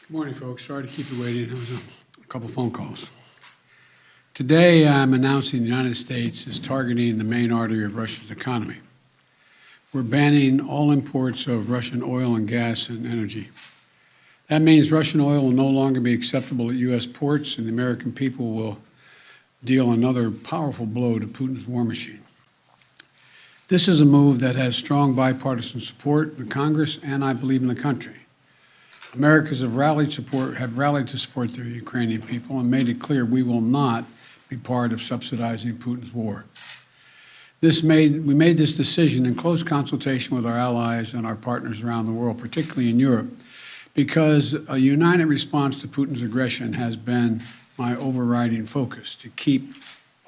Good morning, folks. Sorry to keep you waiting. There was a couple phone calls. Today, I'm announcing the United States is targeting the main artery of Russia's economy. We're banning all imports of Russian oil and gas and energy. That means Russian oil will no longer be acceptable at U.S. ports, and the American people will deal another powerful blow to Putin's war machine. This is a move that has strong bipartisan support in the Congress and, I believe, in the country. Americans have rallied to support their Ukrainian people and made it clear we will not be part of subsidizing Putin's war. We made this decision in close consultation with our allies and our partners around the world, particularly in Europe, because a united response to Putin's aggression has been my overriding focus, to keep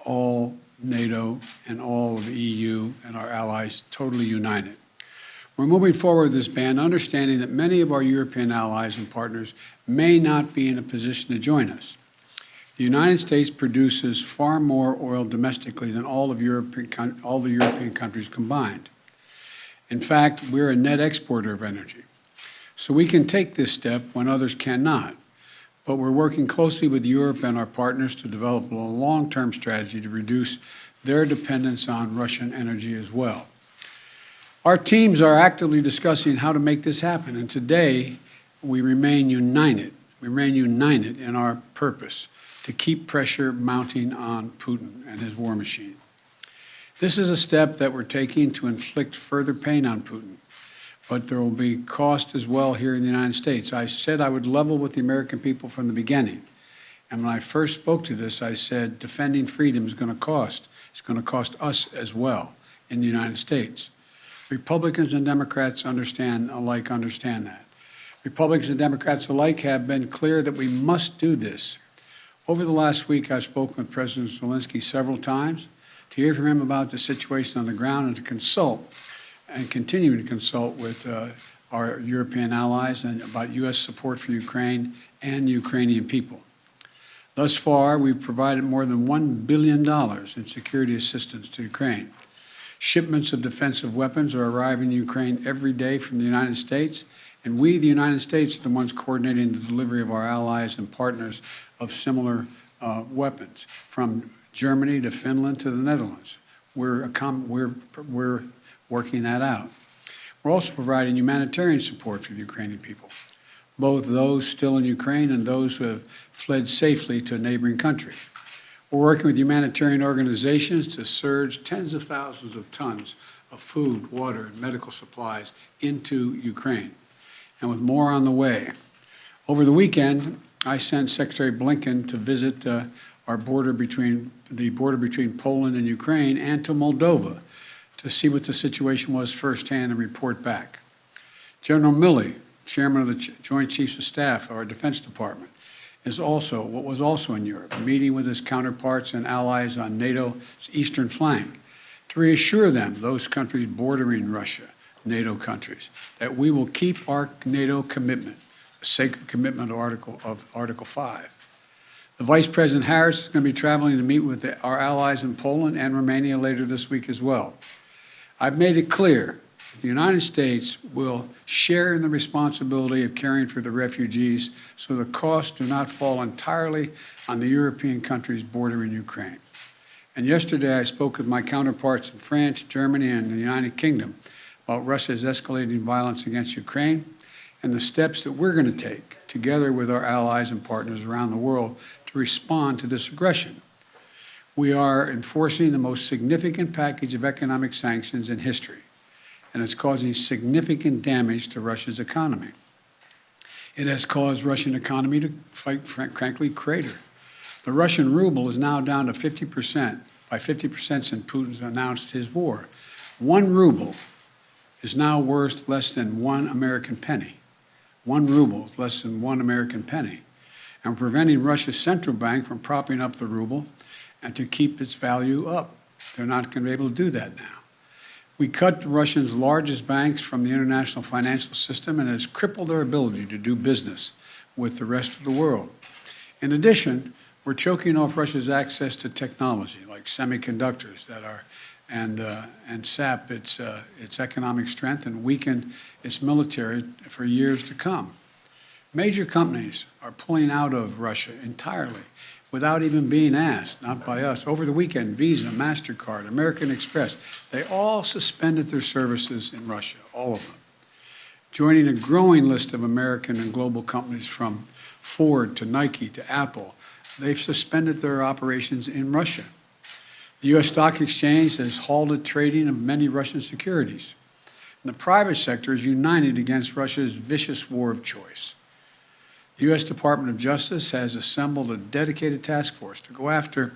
all NATO and all of the EU and our allies totally united. We're moving forward with this ban, understanding that many of our European allies and partners may not be in a position to join us. The United States produces far more oil domestically than all the European countries combined. In fact, we're a net exporter of energy. So we can take this step when others cannot. But we're working closely with Europe and our partners to develop a long-term strategy to reduce their dependence on Russian energy as well. Our teams are actively discussing how to make this happen, and today we remain united. We remain united in our purpose to keep pressure mounting on Putin and his war machine. This is a step that we're taking to inflict further pain on Putin, but there will be cost as well here in the United States. I said I would level with the American people from the beginning, and when I first spoke to this, I said defending freedom is going to cost. It's going to cost us as well in the United States. Republicans and Democrats understand that. Republicans and Democrats alike have been clear that we must do this. Over the last week, I've spoken with President Zelensky several times to hear from him about the situation on the ground and to consult and continue to consult with our European allies and about U.S. support for Ukraine and the Ukrainian people. Thus far, we've provided more than $1 billion in security assistance to Ukraine. Shipments of defensive weapons are arriving in Ukraine every day from the United States, and we, the United States, are the ones coordinating the delivery of our allies and partners of similar weapons, from Germany to Finland to the Netherlands. We're working that out. We're also providing humanitarian support for the Ukrainian people, both those still in Ukraine and those who have fled safely to a neighboring country. We're working with humanitarian organizations to surge tens of thousands of tons of food, water, and medical supplies into Ukraine, and with more on the way. Over the weekend, I sent Secretary Blinken to visit the border between Poland and Ukraine and to Moldova to see what the situation was firsthand and report back. General Milley, Chairman of the Joint Chiefs of Staff of our Defense Department, was also in Europe, meeting with his counterparts and allies on NATO's eastern flank to reassure them, those countries bordering Russia, NATO countries, that we will keep our NATO commitment, a sacred commitment of Article 5. The Vice President Harris is going to be traveling to meet with our allies in Poland and Romania later this week as well. I've made it clear the United States will share in the responsibility of caring for the refugees so the costs do not fall entirely on the European countries bordering Ukraine. And yesterday I spoke with my counterparts in France, Germany, and the United Kingdom about Russia's escalating violence against Ukraine and the steps that we're going to take together with our allies and partners around the world to respond to this aggression. We are enforcing the most significant package of economic sanctions in history, and it's causing significant damage to Russia's economy. It has caused Russian economy to, frankly, crater. The Russian ruble is now down to 50%, by 50% since Putin's announced his war. 1 ruble is now worth less than 1 American penny. 1 ruble is less than 1 American penny. And we're preventing Russia's central bank from propping up the ruble and to keep its value up. They're not going to be able to do that now. We cut Russia's largest banks from the international financial system, and it has crippled their ability to do business with the rest of the world. In addition, we're choking off Russia's access to technology like semiconductors and sap its economic strength and weaken its military for years to come. Major companies are pulling out of Russia entirely without even being asked, not by us. Over the weekend, Visa, MasterCard, American Express, they all suspended their services in Russia, all of them, joining a growing list of American and global companies from Ford to Nike to Apple. They've suspended their operations in Russia. The U.S. Stock Exchange has halted trading of many Russian securities. And the private sector is united against Russia's vicious war of choice. The U.S. Department of Justice has assembled a dedicated task force to go after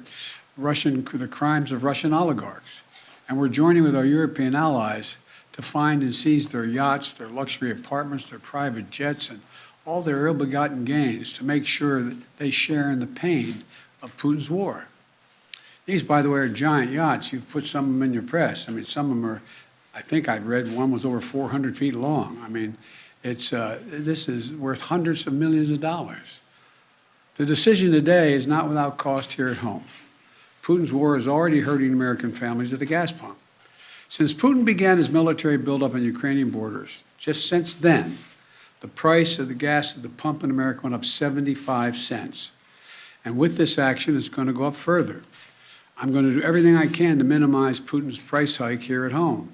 the crimes of Russian oligarchs. And we're joining with our European allies to find and seize their yachts, their luxury apartments, their private jets, and all their ill-begotten gains to make sure that they share in the pain of Putin's war. These, by the way, are giant yachts. You've put some of them in your press. I mean, some of them are, I think I read one was over 400 feet long. I mean, this is worth hundreds of millions of dollars. The decision today is not without cost here at home. Putin's war is already hurting American families at the gas pump. Since Putin began his military buildup on Ukrainian borders, just since then, the price of the gas at the pump in America went up 75 cents. And with this action, it's going to go up further. I'm going to do everything I can to minimize Putin's price hike here at home.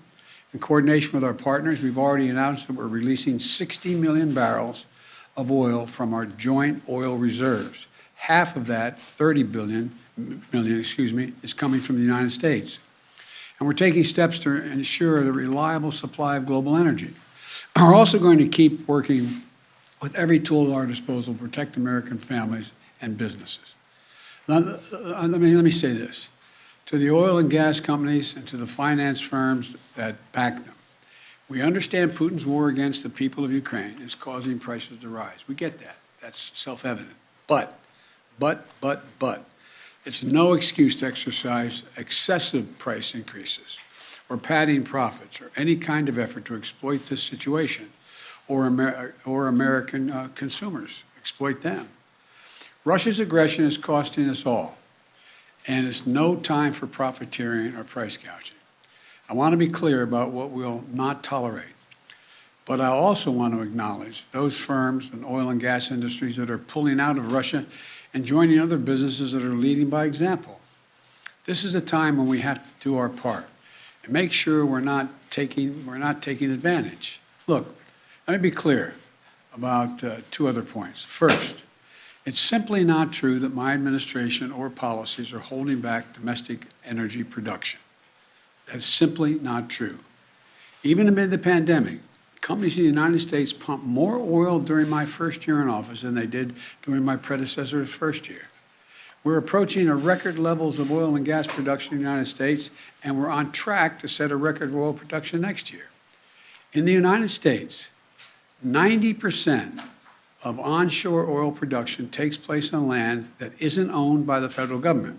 In coordination with our partners, we've already announced that we're releasing 60 million barrels of oil from our joint oil reserves. Half of that, 30 million, is coming from the United States. And we're taking steps to ensure the reliable supply of global energy. We're also going to keep working with every tool at our disposal to protect American families and businesses. Now, let me say this. To the oil and gas companies and to the finance firms that back them, we understand Putin's war against the people of Ukraine is causing prices to rise. We get that. That's self-evident. But, it's no excuse to exercise excessive price increases or padding profits or any kind of effort to exploit this situation or American consumers, exploit them. Russia's aggression is costing us all, and it's no time for profiteering or price gouging. I want to be clear about what we'll not tolerate, but I also want to acknowledge those firms and oil and gas industries that are pulling out of Russia and joining other businesses that are leading by example. This is a time when we have to do our part and make sure we're not taking advantage. Look, let me be clear about two other points. First, it's simply not true that my administration or policies are holding back domestic energy production. That's simply not true. Even amid the pandemic, companies in the United States pumped more oil during my first year in office than they did during my predecessor's first year. We're approaching a record levels of oil and gas production in the United States, and we're on track to set a record of oil production next year. In the United States, 90% of onshore oil production takes place on land that isn't owned by the federal government.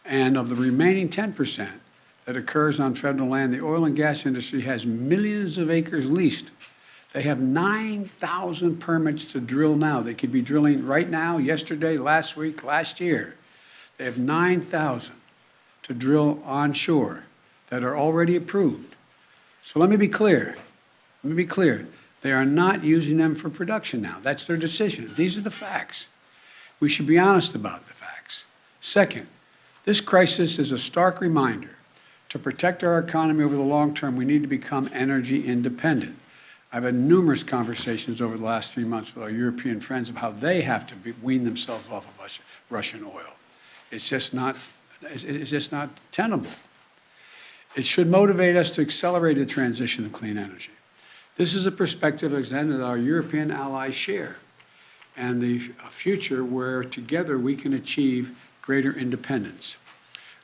And of the remaining 10% that occurs on federal land, the oil and gas industry has millions of acres leased. They have 9,000 permits to drill now. They could be drilling right now, yesterday, last week, last year. They have 9,000 to drill onshore that are already approved. So let me be clear. Let me be clear. They are not using them for production now. That's their decision. These are the facts. We should be honest about the facts. Second, this crisis is a stark reminder to protect our economy over the long term, we need to become energy independent. I've had numerous conversations over the last 3 months with our European friends of how they have to wean themselves off of Russian oil. It's just not tenable. It should motivate us to accelerate the transition to clean energy. This is a perspective that our European allies share, and the future where together we can achieve greater independence.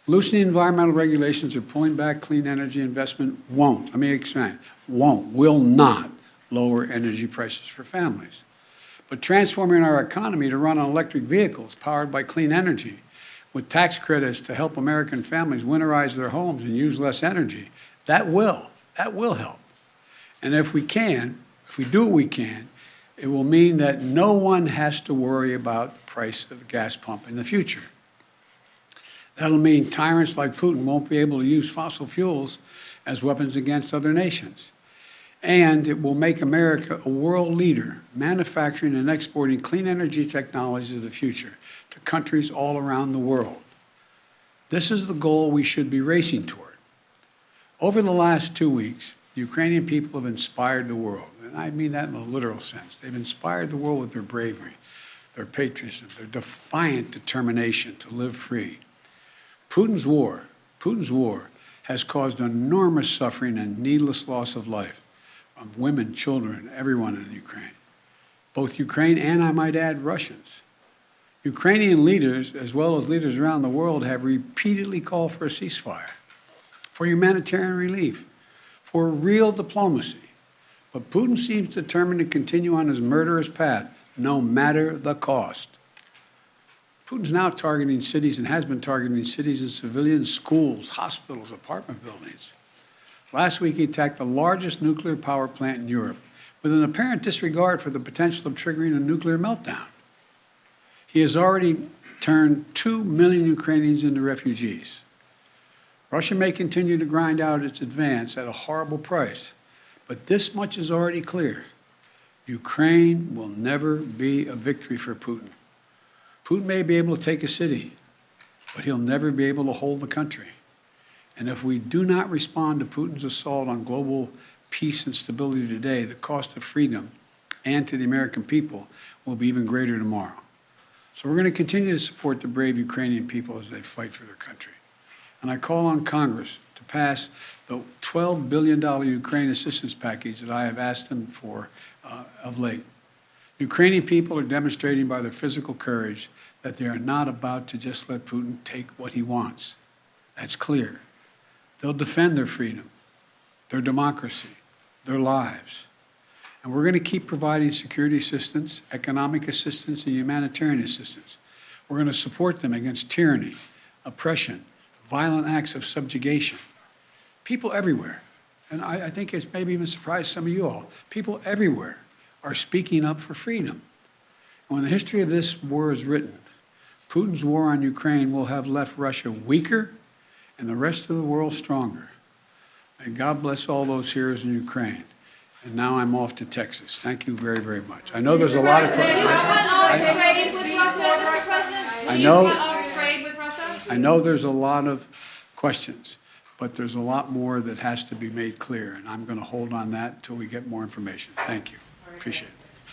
Loosening environmental regulations or pulling back clean energy investment won't, let me expand, will not lower energy prices for families. But transforming our economy to run on electric vehicles powered by clean energy with tax credits to help American families winterize their homes and use less energy, that will help. And if we do what we can, it will mean that no one has to worry about the price of the gas pump in the future. That'll mean tyrants like Putin won't be able to use fossil fuels as weapons against other nations. And it will make America a world leader, manufacturing and exporting clean energy technologies of the future to countries all around the world. This is the goal we should be racing toward. Over the last 2 weeks, the Ukrainian people have inspired the world, and I mean that in a literal sense. They've inspired the world with their bravery, their patriotism, their defiant determination to live free. Putin's war has caused enormous suffering and needless loss of life from women, children, everyone in Ukraine, both Ukraine and, I might add, Russians. Ukrainian leaders, as well as leaders around the world, have repeatedly called for a ceasefire, for humanitarian relief, for real diplomacy. But Putin seems determined to continue on his murderous path, no matter the cost. Putin's now targeting cities and has been targeting cities and civilians, schools, hospitals, apartment buildings. Last week, he attacked the largest nuclear power plant in Europe with an apparent disregard for the potential of triggering a nuclear meltdown. He has already turned 2 million Ukrainians into refugees. Russia may continue to grind out its advance at a horrible price, but this much is already clear. Ukraine will never be a victory for Putin. Putin may be able to take a city, but he'll never be able to hold the country. And if we do not respond to Putin's assault on global peace and stability today, the cost of freedom and to the American people will be even greater tomorrow. So we're going to continue to support the brave Ukrainian people as they fight for their country. And I call on Congress to pass the $12 billion Ukraine assistance package that I have asked them for of late. Ukrainian people are demonstrating by their physical courage that they are not about to just let Putin take what he wants. That's clear. They'll defend their freedom, their democracy, their lives. And we're going to keep providing security assistance, economic assistance, and humanitarian assistance. We're going to support them against tyranny, oppression, violent acts of subjugation. People everywhere, and I think it's maybe even surprised some of you all, people everywhere are speaking up for freedom. And when the history of this war is written, Putin's war on Ukraine will have left Russia weaker and the rest of the world stronger. May God bless all those heroes in Ukraine. And now I'm off to Texas. Thank you very, very much. I know there's a lot of questions. I know there's a lot of questions, but there's a lot more that has to be made clear, and I'm going to hold on that until we get more information. Thank you. Appreciate it.